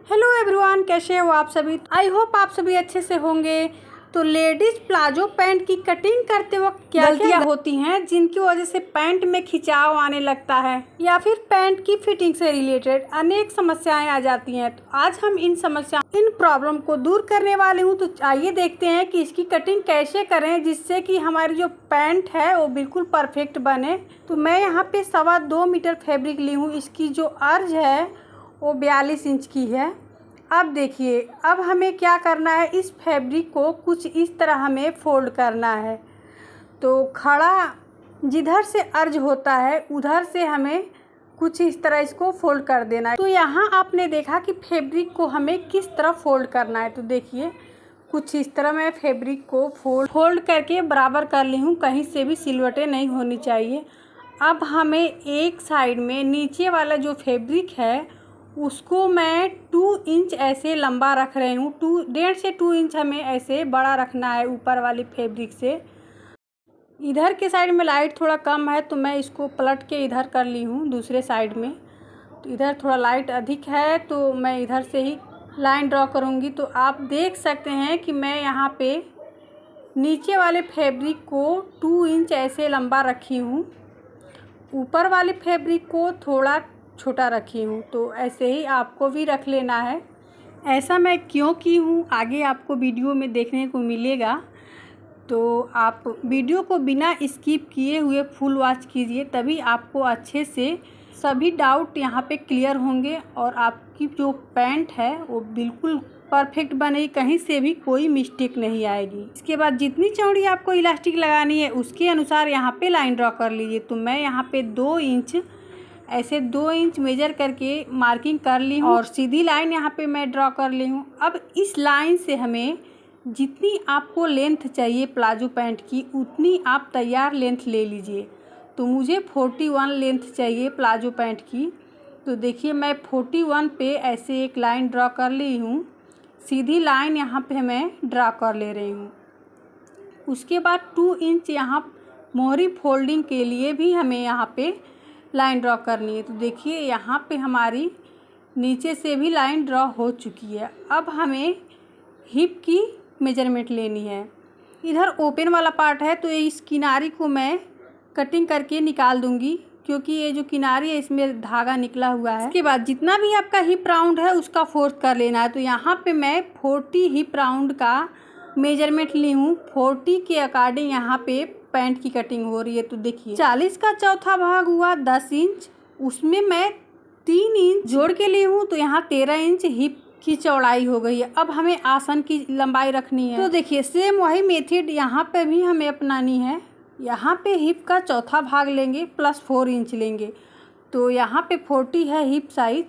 Hello everyone, कैसे हो आप सभी। आई होप आप सभी अच्छे से होंगे। तो लेडीज प्लाजो पैंट की कटिंग करते वक्त क्या गलतियाँ होती हैं जिनकी वजह से पैंट में खिंचाव आने लगता है या फिर पैंट की फिटिंग से रिलेटेड अनेक समस्याएं आ जाती हैं। तो आज हम इन प्रॉब्लम को दूर करने वाले हूँ। तो आइए देखते हैं कि इसकी कटिंग कैसे करें जिससे कि हमारी जो पैंट है वो बिल्कुल परफेक्ट बने। तो मैं यहाँ पे 2.25 मीटर फैब्रिक ली हूँ। इसकी जो अर्ज है वो 42 इंच की है। अब देखिए, अब हमें क्या करना है, इस फैब्रिक को कुछ इस तरह हमें फोल्ड करना है। तो खड़ा जिधर से अर्ज होता है उधर से हमें कुछ इस तरह इसको फोल्ड कर देना है। तो यहाँ आपने देखा कि फैब्रिक को हमें किस तरह फोल्ड करना है। तो देखिए, कुछ इस तरह मैं फैब्रिक को फोल्ड करके बराबर कर ली हूँ, कहीं से भी सिलवटें नहीं होनी चाहिए। अब हमें एक साइड में नीचे वाला जो फैब्रिक है उसको मैं 2 इंच ऐसे लंबा रख रही हूँ। 1.5 से 2 इंच हमें ऐसे बड़ा रखना है ऊपर वाली फैब्रिक से। इधर के साइड में लाइट थोड़ा कम है तो मैं इसको पलट के इधर कर ली हूँ दूसरे साइड में। तो इधर थोड़ा लाइट अधिक है तो मैं इधर से ही लाइन ड्रॉ करूँगी। तो आप देख सकते हैं कि मैं यहाँ पे नीचे वाले फैब्रिक को 2 इंच ऐसे लंबा रखी हूँ, ऊपर वाले फैब्रिक को थोड़ा छोटा रखी हूँ। तो ऐसे ही आपको भी रख लेना है। ऐसा मैं क्यों की हूँ आगे आपको वीडियो में देखने को मिलेगा। तो आप वीडियो को बिना स्किप किए हुए फुल वॉच कीजिए, तभी आपको अच्छे से सभी डाउट यहाँ पे क्लियर होंगे और आपकी जो पैंट है वो बिल्कुल परफेक्ट बनेगी, कहीं से भी कोई मिस्टेक नहीं आएगी। इसके बाद जितनी चौड़ी आपको इलास्टिक लगानी है उसके अनुसार यहाँ पे लाइन ड्रॉ कर लीजिए। तो मैं यहाँ पे 2 इंच ऐसे 2 इंच मेजर करके मार्किंग कर ली हूँ और सीधी लाइन यहाँ पे मैं ड्रॉ कर ली हूँ। अब इस लाइन से हमें जितनी आपको लेंथ चाहिए प्लाजो पैंट की उतनी आप तैयार लेंथ ले लीजिए। तो मुझे 41 लेंथ चाहिए प्लाजो पैंट की। तो देखिए, मैं 41 पे ऐसे एक लाइन ड्रॉ कर ली हूँ, सीधी लाइन यहाँ पे मैं ड्रॉ कर ले रही हूँ। उसके बाद 2 इंच यहाँ मोहरी फोल्डिंग के लिए भी हमें यहाँ पे लाइन ड्रॉ करनी है। तो देखिए, यहाँ पे हमारी नीचे से भी लाइन ड्रॉ हो चुकी है। अब हमें हिप की मेजरमेंट लेनी है। इधर ओपन वाला पार्ट है तो इस किनारी को मैं कटिंग करके निकाल दूंगी, क्योंकि ये जो किनारी है इसमें धागा निकला हुआ है। इसके बाद जितना भी आपका हिप राउंड है उसका फोर्थ कर लेना है। तो यहाँ पे मैं 40 हिप राउंड का मेजरमेंट ली हूँ। 40 के अकॉर्डिंग यहाँ पे पैंट की कटिंग हो रही है। तो देखिए, 40 का चौथा भाग हुआ 10 इंच, उसमें मैं 3 इंच जोड़ के ली हूँ। तो यहाँ 13 इंच हिप की चौड़ाई हो गई है। अब हमें आसन की लंबाई रखनी है। तो देखिए, सेम वही मेथड यहाँ पे भी हमें अपनानी है। यहाँ पे हिप का चौथा भाग लेंगे प्लस 4 इंच लेंगे। तो यहाँ पे 40 है हिप साइज,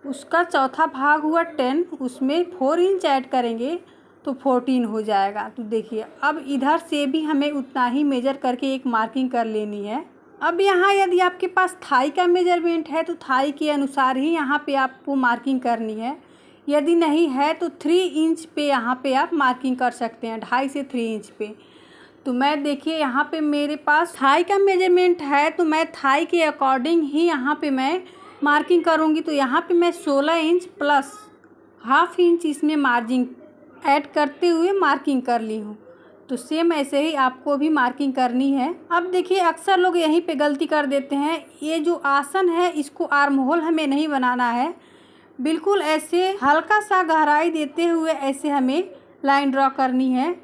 उसका चौथा भाग हुआ 10, उसमें 4 इंच ऐड करेंगे तो 14 हो जाएगा। तो देखिए, अब इधर से भी हमें उतना ही मेजर करके एक मार्किंग कर लेनी है। अब यहाँ यदि आपके पास थाई का मेजरमेंट है तो थाई के अनुसार ही यहाँ पे आपको मार्किंग करनी है। यदि नहीं है तो 3 इंच पे यहाँ पे आप मार्किंग कर सकते हैं, 2.5 से 3 इंच पे। तो मैं देखिए, यहाँ पे मेरे पास थाई का मेजरमेंट है तो मैं थाई के अकॉर्डिंग ही यहाँ पे मैं मार्किंग करूँगी। तो यहाँ पे मैं 16 इंच प्लस ½ इंच इसमें मार्जिन ऐड करते हुए मार्किंग कर ली हूँ। तो सेम ऐसे ही आपको भी मार्किंग करनी है। अब देखिए, अक्सर लोग यहीं पे गलती कर देते हैं। ये जो आसन है इसको आर्म होल हमें नहीं बनाना है, बिल्कुल ऐसे हल्का सा गहराई देते हुए ऐसे हमें लाइन ड्रॉ करनी है।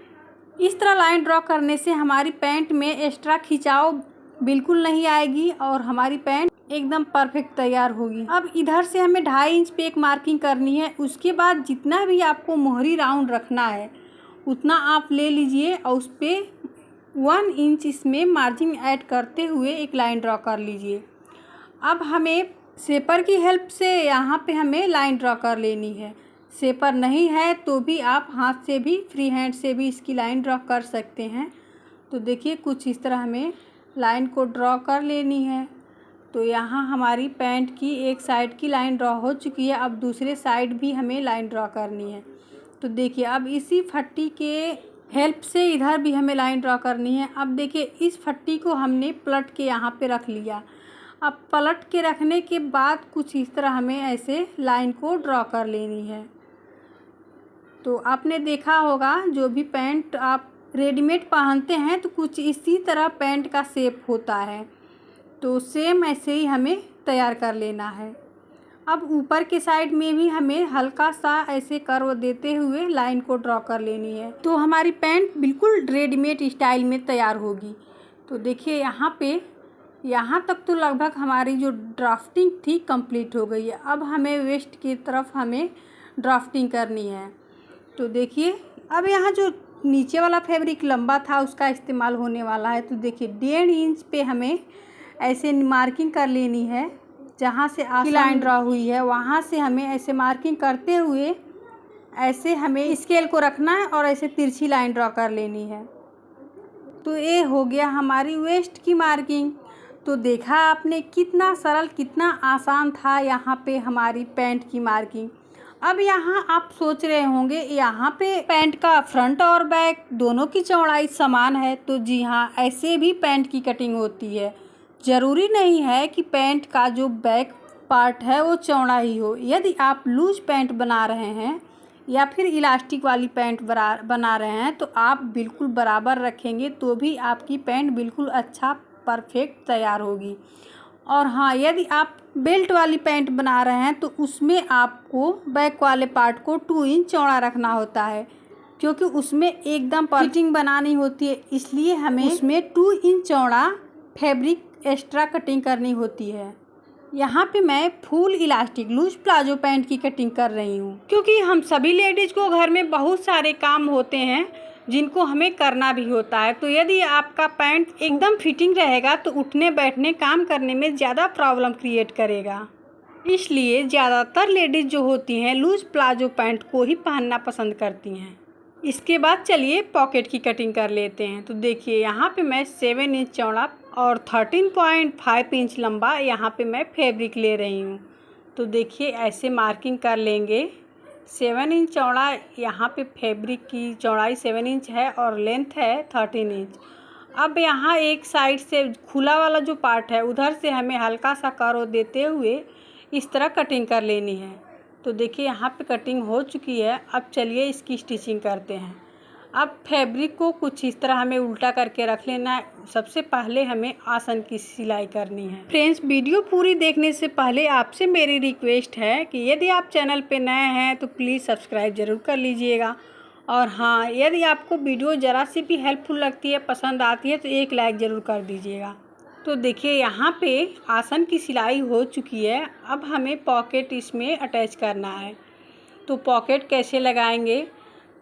इस तरह लाइन ड्रॉ करने से हमारी पैंट में एक्स्ट्रा खिंचाव बिल्कुल नहीं आएगी और हमारी पैंट एकदम परफेक्ट तैयार होगी। अब इधर से हमें 2.5 इंच पे एक मार्किंग करनी है। उसके बाद जितना भी आपको मोहरी राउंड रखना है उतना आप ले लीजिए और उस पर 1 इंच इसमें मार्जिन ऐड करते हुए एक लाइन ड्रॉ कर लीजिए। अब हमें शेपर की हेल्प से यहाँ पे हमें लाइन ड्रॉ कर लेनी है। शेपर नहीं है तो भी आप हाथ से भी, फ्री हैंड से भी इसकी लाइन ड्रॉ कर सकते हैं। तो देखिए, कुछ इस तरह हमें लाइन को ड्रॉ कर लेनी है। तो यहाँ हमारी पैंट की एक साइड की लाइन ड्रॉ हो चुकी है। अब दूसरे साइड भी हमें लाइन ड्रॉ करनी है। तो देखिए, अब इसी फट्टी के हेल्प से इधर भी हमें लाइन ड्रॉ करनी है। अब देखिए, इस फट्टी को हमने पलट के यहाँ पे रख लिया। अब पलट के रखने के बाद कुछ इस तरह हमें ऐसे लाइन को ड्रॉ कर लेनी है। तो आपने देखा होगा जो भी पैंट आप रेडीमेड पहनते हैं तो कुछ इसी तरह पैंट का शेप होता है, तो सेम ऐसे ही हमें तैयार कर लेना है। अब ऊपर के साइड में भी हमें हल्का सा ऐसे कर्व देते हुए लाइन को ड्रॉ कर लेनी है, तो हमारी पैंट बिल्कुल रेडीमेड स्टाइल में तैयार होगी। तो देखिए यहाँ तक तो लगभग हमारी जो ड्राफ्टिंग थी कंप्लीट हो गई है। अब हमें वेस्ट की तरफ हमें ड्राफ्टिंग करनी है। तो देखिए अब यहाँ जो नीचे वाला फैब्रिक लंबा था उसका इस्तेमाल होने वाला है। तो देखिए 1.5 इंच पे हमें ऐसे मार्किंग कर लेनी है। जहाँ से लाइन ड्रॉ हुई है वहाँ से हमें ऐसे मार्किंग करते हुए ऐसे हमें स्केल को रखना है और ऐसे तिरछी लाइन ड्रॉ कर लेनी है। तो ये हो गया हमारी वेस्ट की मार्किंग। तो देखा आपने कितना सरल कितना आसान था यहाँ पे हमारी पैंट की मार्किंग। अब यहाँ आप सोच रहे होंगे यहाँ पे पैंट का फ्रंट और बैक दोनों की चौड़ाई समान है। तो जी हाँ, ऐसे भी पैंट की कटिंग होती है। ज़रूरी नहीं है कि पैंट का जो बैक पार्ट है वो चौड़ा ही हो। यदि आप लूज पैंट बना रहे हैं या फिर इलास्टिक वाली पैंट बना रहे हैं तो आप बिल्कुल बराबर रखेंगे तो भी आपकी पैंट बिल्कुल अच्छा परफेक्ट तैयार होगी। और हाँ, यदि आप बेल्ट वाली पैंट बना रहे हैं तो उसमें आपको बैक वाले पार्ट को 2 इंच चौड़ा रखना होता है, क्योंकि उसमें एकदम फिटिंग बनानी होती है। इसलिए हमें उसमें 2 इंच चौड़ा फैब्रिक एक्स्ट्रा कटिंग करनी होती है। यहाँ पे मैं full elastic loose palazzo pant की कटिंग कर रही हूँ, क्योंकि हम सभी लेडीज़ को घर में बहुत सारे काम होते हैं जिनको हमें करना भी होता है। तो यदि आपका पैंट एकदम फिटिंग रहेगा तो उठने बैठने काम करने में ज़्यादा प्रॉब्लम क्रिएट करेगा। इसलिए ज़्यादातर लेडीज़ जो होती हैं लूज प्लाजो पैंट को ही पहनना पसंद करती हैं। इसके बाद चलिए पॉकेट की कटिंग कर लेते हैं। तो देखिए यहाँ पे मैं 7 इंच चौड़ा और 13.5 इंच लंबा यहाँ पे मैं फैब्रिक ले रही हूँ। तो देखिए ऐसे मार्किंग कर लेंगे। 7 इंच चौड़ा यहाँ पे फैब्रिक की चौड़ाई 7 इंच है और लेंथ है 13 इंच। अब यहाँ एक साइड से खुला वाला जो पार्ट है उधर से हमें हल्का सा कर्व देते हुए इस तरह कटिंग कर लेनी है। तो देखिए यहाँ पे कटिंग हो चुकी है। अब चलिए इसकी स्टिचिंग करते हैं। अब फैब्रिक को कुछ इस तरह हमें उल्टा करके रख लेना है। सबसे पहले हमें आसन की सिलाई करनी है। फ्रेंड्स, वीडियो पूरी देखने से पहले आपसे मेरी रिक्वेस्ट है कि यदि आप चैनल पे नए हैं तो प्लीज़ सब्सक्राइब ज़रूर कर लीजिएगा। और हाँ, यदि आपको वीडियो ज़रा सी भी हेल्पफुल लगती है, पसंद आती है तो एक लाइक ज़रूर कर दीजिएगा। तो देखिए यहाँ पे आसन की सिलाई हो चुकी है। अब हमें पॉकेट इसमें अटैच करना है। तो पॉकेट कैसे लगाएंगे,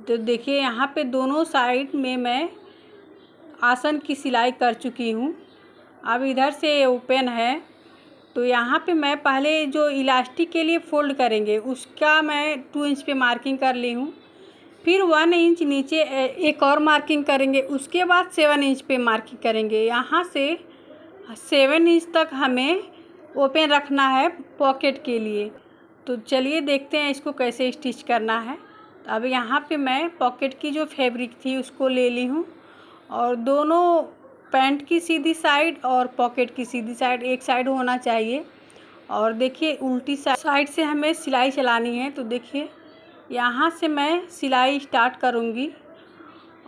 तो देखिए यहाँ पे दोनों साइड में मैं आसन की सिलाई कर चुकी हूँ। अब इधर से ओपन है तो यहाँ पे मैं पहले जो इलास्टिक के लिए फ़ोल्ड करेंगे उसका मैं 2 इंच पे मार्किंग कर ली हूँ। फिर 1 इंच नीचे एक और मार्किंग करेंगे, उसके बाद 7 इंच पे मार्किंग करेंगे। यहाँ से 7 इंच तक हमें ओपन रखना है पॉकेट के लिए। तो चलिए देखते हैं इसको कैसे स्टिच करना है। अब यहाँ पे मैं पॉकेट की जो फैब्रिक थी उसको ले ली हूँ और दोनों पैंट की सीधी साइड और पॉकेट की सीधी साइड एक साइड होना चाहिए। और देखिए उल्टी साइड से हमें सिलाई चलानी है। तो देखिए यहाँ से मैं सिलाई स्टार्ट करूँगी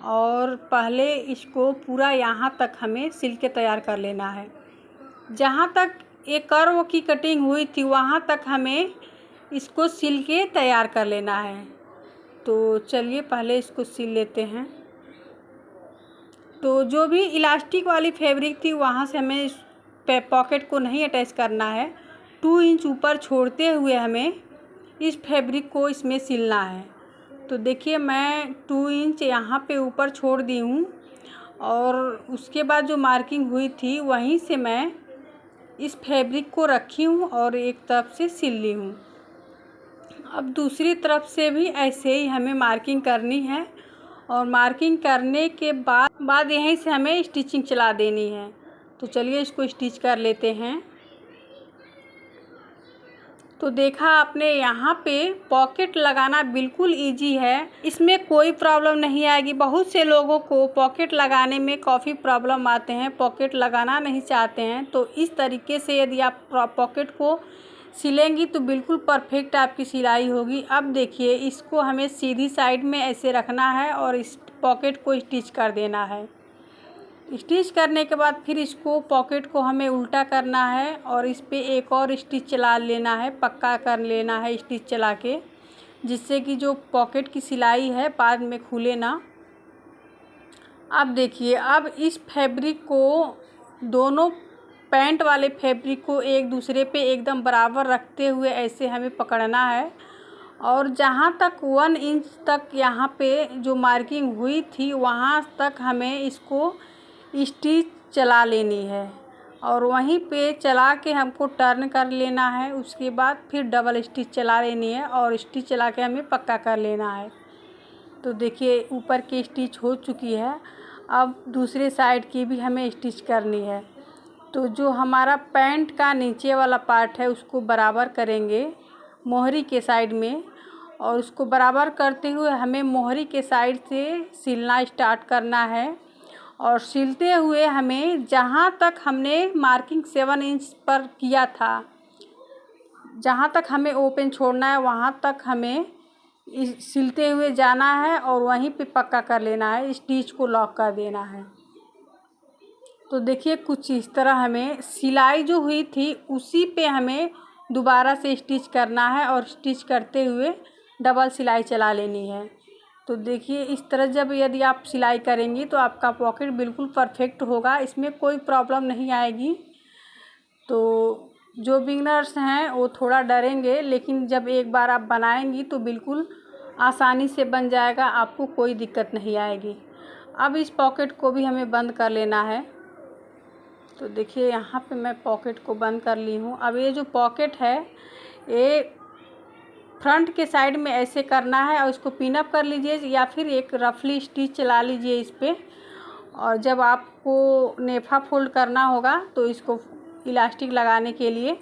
और पहले इसको पूरा यहाँ तक हमें सिल के तैयार कर लेना है। जहाँ तक एक कर्व की कटिंग हुई थी वहाँ तक हमें इसको सिल के तैयार कर लेना है। तो चलिए पहले इसको सिल लेते हैं। तो जो भी इलास्टिक वाली फैब्रिक थी वहाँ से हमें पॉकेट को नहीं अटैच करना है। 2 इंच ऊपर छोड़ते हुए हमें इस फैब्रिक को इसमें सिलना है। तो देखिए मैं 2 इंच यहाँ पे ऊपर छोड़ दी हूँ और उसके बाद जो मार्किंग हुई थी वहीं से मैं इस फैब्रिक को रखी हूँ और एक तरफ से सिल ली हूँ। अब दूसरी तरफ से भी ऐसे ही हमें मार्किंग करनी है और मार्किंग करने के बाद यहीं से हमें स्टिचिंग चला देनी है। तो चलिए इसको स्टिच कर लेते हैं। तो देखा आपने, यहाँ पे पॉकेट लगाना बिल्कुल इजी है, इसमें कोई प्रॉब्लम नहीं आएगी। बहुत से लोगों को पॉकेट लगाने में काफ़ी प्रॉब्लम आते हैं, पॉकेट लगाना नहीं चाहते हैं। तो इस तरीके से यदि आप पॉकेट को सिलेंगी तो बिल्कुल परफेक्ट आपकी सिलाई होगी। अब देखिए, इसको हमें सीधी साइड में ऐसे रखना है और इस पॉकेट को स्टिच कर देना है। स्टिच करने के बाद फिर इसको पॉकेट को हमें उल्टा करना है और इस पे एक और स्टिच चला लेना है, पक्का कर लेना है स्टिच चला के, जिससे कि जो पॉकेट की सिलाई है बाद में खुले ना। अब देखिए, अब इस फैब्रिक को, दोनों पैंट वाले फैब्रिक को एक दूसरे पे एकदम बराबर रखते हुए ऐसे हमें पकड़ना है और जहाँ तक 1 इंच तक यहाँ पे जो मार्किंग हुई थी वहाँ तक हमें इसको स्टिच चला लेनी है और वहीं पे चला के हमको टर्न कर लेना है। उसके बाद फिर डबल स्टिच चला लेनी है और स्टिच चला के हमें पक्का कर लेना है। तो देखिए, ऊपर की स्टिच हो चुकी है, अब दूसरे साइड की भी हमें स्टिच करनी है। तो जो हमारा पैंट का नीचे वाला पार्ट है उसको बराबर करेंगे मोहरी के साइड में, और उसको बराबर करते हुए हमें मोहरी के साइड से सिलना स्टार्ट करना है। और सिलते हुए हमें जहाँ तक हमने मार्किंग 7 इंच पर किया था, जहाँ तक हमें ओपन छोड़ना है वहाँ तक हमें सिलते हुए जाना है और वहीं पे पक्का कर लेना है, स्टिच को लॉक कर देना है। तो देखिए, कुछ इस तरह हमें सिलाई जो हुई थी उसी पे हमें दोबारा से स्टिच करना है और स्टिच करते हुए डबल सिलाई चला लेनी है। तो देखिए, इस तरह जब यदि आप सिलाई करेंगी तो आपका पॉकेट बिल्कुल परफेक्ट होगा, इसमें कोई प्रॉब्लम नहीं आएगी। तो जो बिगिनर्स हैं वो थोड़ा डरेंगे, लेकिन जब एक बार आप बनाएंगी तो बिल्कुल आसानी से बन जाएगा, आपको कोई दिक्कत नहीं आएगी। अब इस पॉकेट को भी हमें बंद कर लेना है। तो देखिए, यहाँ पे मैं पॉकेट को बंद कर ली हूँ। अब ये जो पॉकेट है ये फ्रंट के साइड में ऐसे करना है और इसको पिन अप कर लीजिए या फिर एक रफली स्टिच चला लीजिए इस पर। और जब आपको नेफा फोल्ड करना होगा तो इसको इलास्टिक लगाने के लिए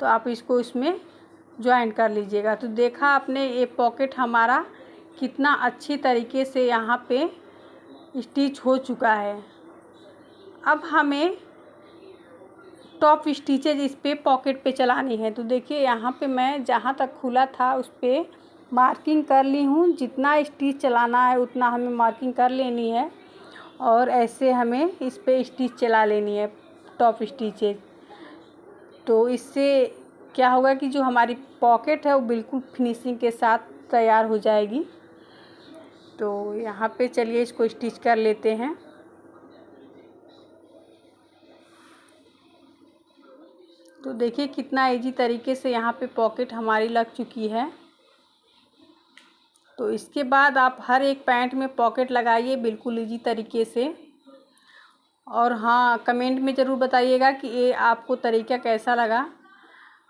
तो आप इसको इसमें ज्वाइन कर लीजिएगा। तो देखा आपने, ये पॉकेट हमारा कितना अच्छी तरीके से यहाँ पे स्टिच हो चुका है। अब हमें टॉप स्टिचेज इस पे पॉकेट पे चलानी है। तो देखिए, यहाँ पे मैं जहाँ तक खुला था उस पे मार्किंग कर ली हूँ, जितना स्टिच चलाना है उतना हमें मार्किंग कर लेनी है और ऐसे हमें इस पे स्टिच चला लेनी है टॉप स्टिचेज। तो इससे क्या होगा कि जो हमारी पॉकेट है वो बिल्कुल फिनिशिंग के साथ तैयार हो जाएगी। तो यहाँ पे चलिए इसको स्टिच कर लेते हैं। तो देखिए, कितना इजी तरीके से यहाँ पे पॉकेट हमारी लग चुकी है। तो इसके बाद आप हर एक पैंट में पॉकेट लगाइए बिल्कुल इजी तरीके से। और हाँ, कमेंट में ज़रूर बताइएगा कि ये आपको तरीका कैसा लगा।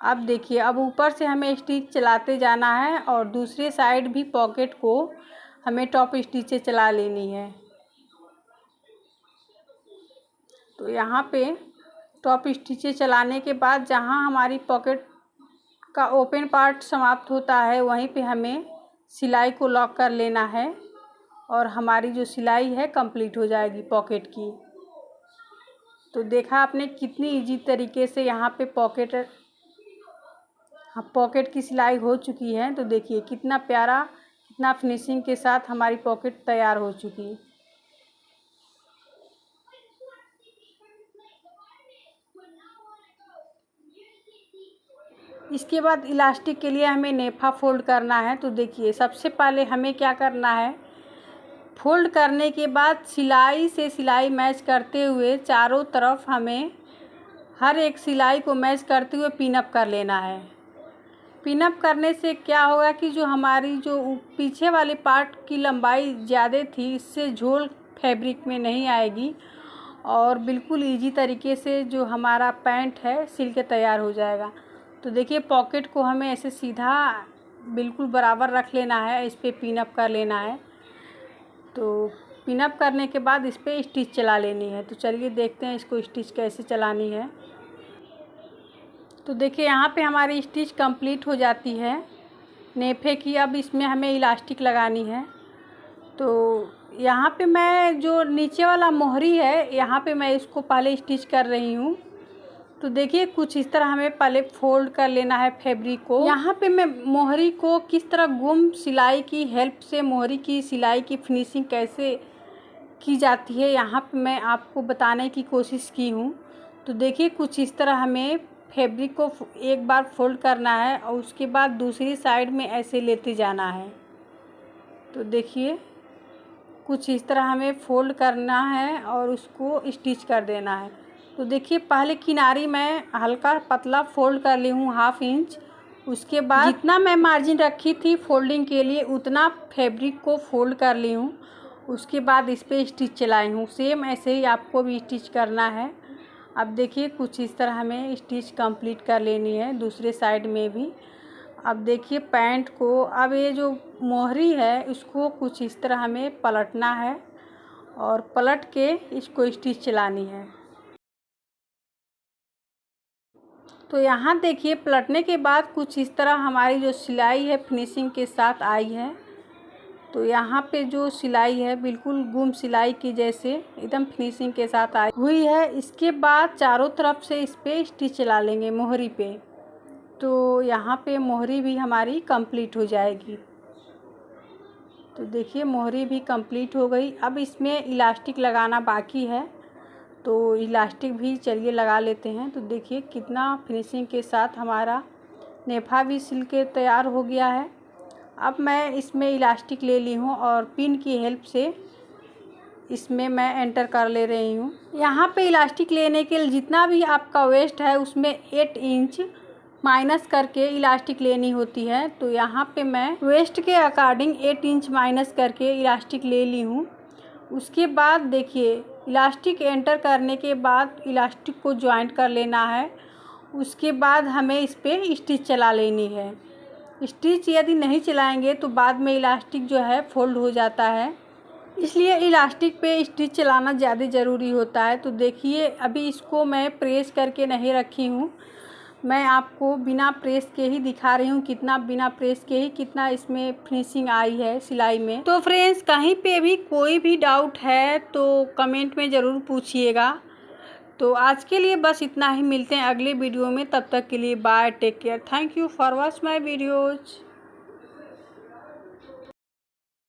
अब देखिए, अब ऊपर से हमें स्टिच चलाते जाना है और दूसरे साइड भी पॉकेट को हमें टॉप स्टिचें चला लेनी है। तो यहाँ पे टॉप स्टिचें चलाने के बाद जहाँ हमारी पॉकेट का ओपन पार्ट समाप्त होता है वहीं पे हमें सिलाई को लॉक कर लेना है और हमारी जो सिलाई है कंप्लीट हो जाएगी पॉकेट की। तो देखा आपने कितनी इजी तरीके से यहाँ पे पॉकेट की सिलाई हो चुकी है। तो देखिए, कितना प्यारा, कितना फिनिशिंग के साथ हमारी पॉकेट तैयार हो चुकी है। इसके बाद इलास्टिक के लिए हमें नेफा फोल्ड करना है। तो देखिए, सबसे पहले हमें क्या करना है, फोल्ड करने के बाद सिलाई से सिलाई मैच करते हुए चारों तरफ हमें हर एक सिलाई को मैच करते हुए पिन अप कर लेना है। पिन अप करने से क्या होगा कि जो हमारी जो पीछे वाले पार्ट की लंबाई ज़्यादा थी, इससे झोल फैब्रिक में नहीं आएगी और बिल्कुल इजी तरीके से जो हमारा पैंट है सिल के तैयार हो जाएगा। तो देखिए, पॉकेट को हमें ऐसे सीधा बिल्कुल बराबर रख लेना है, इस पर पिन अप कर लेना है। तो पिन अप करने के बाद इस पर स्टिच चला लेनी है। तो चलिए देखते हैं इसको स्टिच कैसे चलानी है। तो देखिए यहाँ पे हमारी स्टिच कंप्लीट हो जाती है नेफे की। अब इसमें हमें इलास्टिक लगानी है। तो यहाँ पे मैं जो नीचे वाला मोहरी है यहाँ पे मैं इसको पहले स्टिच कर रही हूँ। तो देखिए कुछ इस तरह हमें पहले फोल्ड कर लेना है फैब्रिक को। यहाँ पे मैं मोहरी को किस तरह गुम सिलाई की हेल्प से मोहरी की सिलाई की फिनिशिंग कैसे की जाती है यहाँ पे मैं आपको बताने की कोशिश की हूँ। तो देखिए कुछ इस तरह हमें फैब्रिक को एक बार फोल्ड करना है और उसके बाद दूसरी साइड में ऐसे लेते जाना है। तो देखिए कुछ इस तरह हमें फोल्ड करना है और उसको स्टिच कर देना है। तो देखिए पहले किनारी मैं हल्का पतला फोल्ड कर ली हूँ 1/2 इंच। उसके बाद जितना मैं मार्जिन रखी थी फोल्डिंग के लिए उतना फैब्रिक को फोल्ड कर ली हूँ। उसके बाद इस पर स्टिच चलाई हूँ। सेम ऐसे ही आपको भी स्टिच करना है। अब देखिए कुछ इस तरह हमें स्टिच कंप्लीट कर लेनी है दूसरे साइड में भी। अब देखिए पैंट को अब ये जो मोहरी है उसको कुछ इस तरह हमें पलटना है और पलट के इसको स्टिच चलानी है। तो यहाँ देखिए पलटने के बाद कुछ इस तरह हमारी जो सिलाई है फिनिशिंग के साथ आई है। तो यहाँ पे जो सिलाई है बिल्कुल गुम सिलाई की जैसे एकदम फिनिशिंग के साथ आई हुई है। इसके बाद चारों तरफ से इस पर स्टिच चला लेंगे मोहरी पे। तो यहाँ पे मोहरी भी हमारी कंप्लीट हो जाएगी। तो देखिए मोहरी भी कंप्लीट हो गई। अब इसमें इलास्टिक लगाना बाकी है। तो इलास्टिक भी चलिए लगा लेते हैं। तो देखिए कितना फिनिशिंग के साथ हमारा नेफा भी सिल के तैयार हो गया है। अब मैं इसमें इलास्टिक ले ली हूँ और पिन की हेल्प से इसमें मैं एंटर कर ले रही हूँ। यहाँ पे इलास्टिक लेने के लिए जितना भी आपका वेस्ट है उसमें 8 इंच माइनस करके इलास्टिक लेनी होती है। तो यहाँ पे मैं वेस्ट के अकॉर्डिंग 8 इंच माइनस करके इलास्टिक ले ली हूँ। उसके बाद देखिए इलास्टिक एंटर करने के बाद इलास्टिक को जॉइंट कर लेना है। उसके बाद हमें इस पर स्टिच चला लेनी है। स्टिच यदि नहीं चलाएंगे तो बाद में इलास्टिक जो है फोल्ड हो जाता है, इसलिए इलास्टिक पे स्टिच चलाना ज़्यादा ज़रूरी होता है। तो देखिए अभी इसको मैं प्रेस करके नहीं रखी हूँ, मैं आपको बिना प्रेस के ही दिखा रही हूँ कितना बिना प्रेस के ही कितना इसमें फिनिशिंग आई है सिलाई में। तो फ्रेंड्स कहीं पे भी कोई भी डाउट है तो कमेंट में ज़रूर पूछिएगा। तो आज के लिए बस इतना ही, मिलते हैं अगले वीडियो में। तब तक के लिए bye, take care, thank you for watch my videos.